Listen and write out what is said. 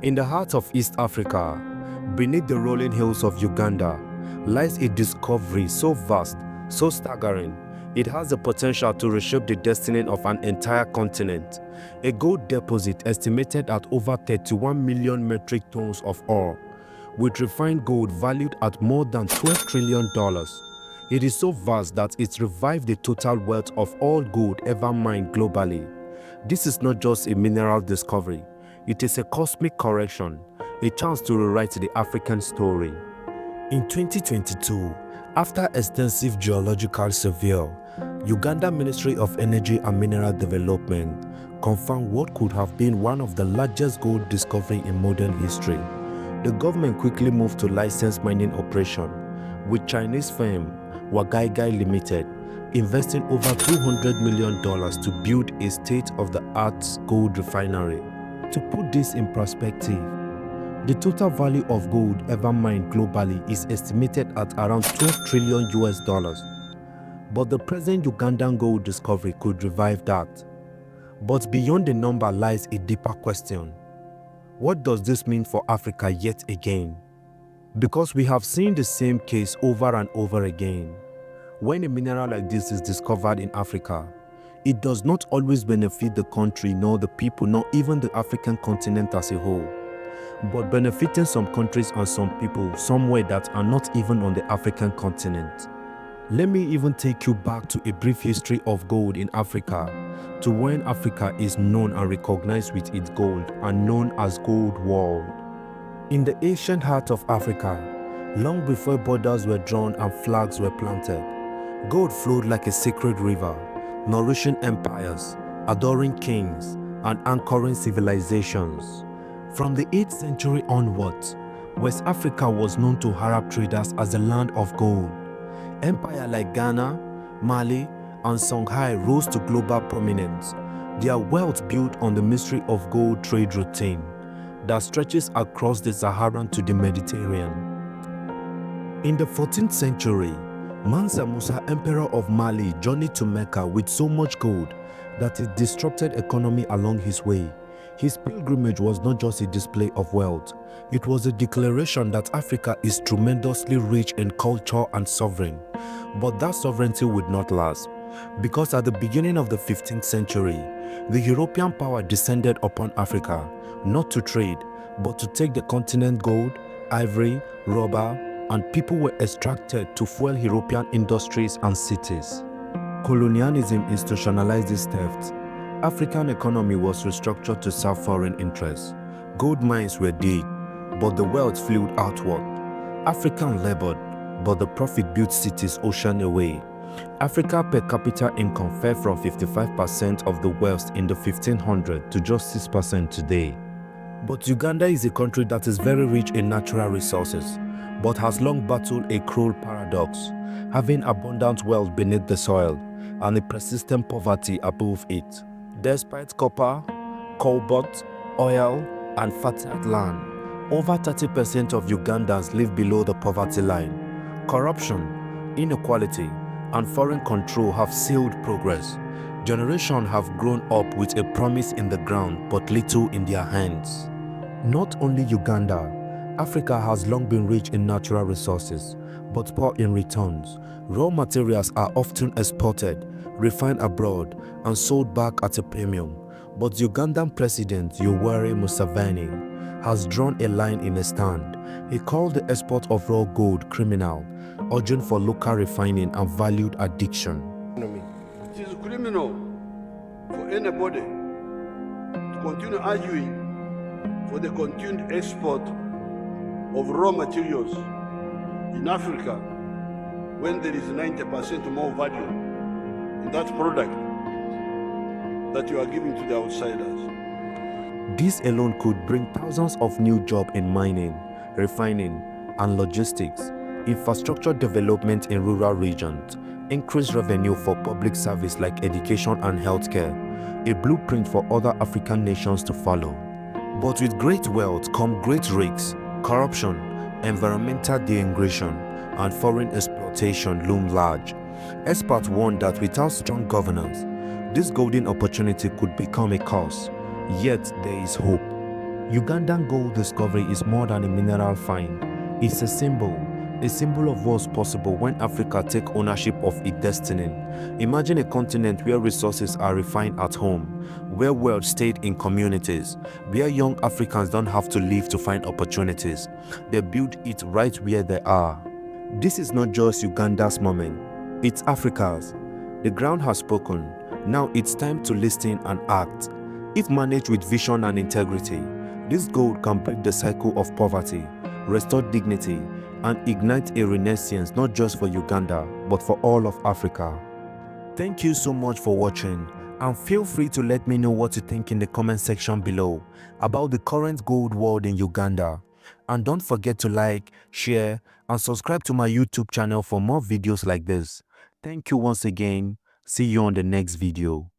In the heart of East Africa, beneath the rolling hills of Uganda, lies a discovery so vast, so staggering, it has the potential to reshape the destiny of an entire continent. A gold deposit estimated at over 31 million metric tons of ore, with refined gold valued at more than $12 trillion. It is so vast that it revived the total wealth of all gold ever mined globally. This is not just a mineral discovery, it is a cosmic correction, a chance to rewrite the African story. In 2022, after extensive geological survey, Uganda Ministry of Energy and Mineral Development confirmed what could have been one of the largest gold discoveries in modern history. The government quickly moved to license mining operation, with Chinese firm Wagagai Limited investing over $200 million to build a state-of-the-art gold refinery. To put this in perspective, the total value of gold ever mined globally is estimated at around $12 trillion. But the present Ugandan gold discovery could revive that. But beyond the number lies a deeper question. What does this mean for Africa yet again? Because we have seen the same case over and over again. When a mineral like this is discovered in Africa, it does not always benefit the country, nor the people, nor even the African continent as a whole, but benefiting some countries and some people somewhere that are not even on the African continent. Let me even take you back to a brief history of gold in Africa, to when Africa is known and recognized with its gold and known as Gold World. In the ancient heart of Africa, long before borders were drawn and flags were planted, gold flowed like a sacred river, nourishing empires, adoring kings, and anchoring civilizations. From the 8th century onwards, West Africa was known to Arab traders as the land of gold. Empires like Ghana, Mali, and Songhai rose to global prominence, their wealth built on the mystery of gold trade routine that stretches across the Sahara to the Mediterranean. In the 14th century, Mansa Musa, emperor of Mali, journeyed to Mecca with so much gold that it disrupted economy along his way. His pilgrimage was not just a display of wealth, it was a declaration that Africa is tremendously rich in culture and sovereign. But that sovereignty would not last, because at the beginning of the 15th century, the European power descended upon Africa, not to trade, but to take the continent gold, ivory, rubber, and people were extracted to fuel European industries and cities. Colonialism institutionalized this theft. African economy was restructured to serve foreign interests. Gold mines were dug, but the wealth flowed outward. African labored, but the profit built cities ocean away. Africa per capita income fell from 55% of the wealth in the 1500s to just 6% today. But Uganda is a country that is very rich in natural resources, but has long battled a cruel paradox, having abundant wealth beneath the soil and a persistent poverty above it. Despite copper, cobalt, oil, and fertile land, over 30% of Ugandans live below the poverty line. Corruption, inequality, and foreign control have sealed progress. Generations have grown up with a promise in the ground but little in their hands. Not only Uganda, Africa has long been rich in natural resources, but poor in returns. Raw materials are often exported, refined abroad, and sold back at a premium. But Ugandan President Yoweri Museveni has drawn a line in the sand. He called the export of raw gold criminal, urging for local refining and valued addiction. It is criminal for anybody to continue arguing for the continued export of raw materials in Africa when there is 90% more value in that product that you are giving to the outsiders. This alone could bring thousands of new jobs in mining, refining, and logistics, infrastructure development in rural regions, increased revenue for public service like education and healthcare, a blueprint for other African nations to follow. But with great wealth come great risks. Corruption, environmental degradation, and foreign exploitation loom large. Experts warn that without strong governance, this golden opportunity could become a curse. Yet there is hope. Ugandan gold discovery is more than a mineral find. It's a symbol of what's possible when Africa takes ownership of its destiny. Imagine a continent where resources are refined at home, where wealth stayed in communities, where young Africans don't have to leave to find opportunities. They build it right where they are. This is not just Uganda's moment, it's Africa's. The ground has spoken. Now it's time to listen and act. If managed with vision and integrity, this gold can break the cycle of poverty, restore dignity, and ignite a renaissance not just for Uganda, but for all of Africa. Thank you so much for watching, and feel free to let me know what you think in the comment section below about the current gold world in Uganda. And don't forget to like, share, and subscribe to my YouTube channel for more videos like this. Thank you once again. See you on the next video.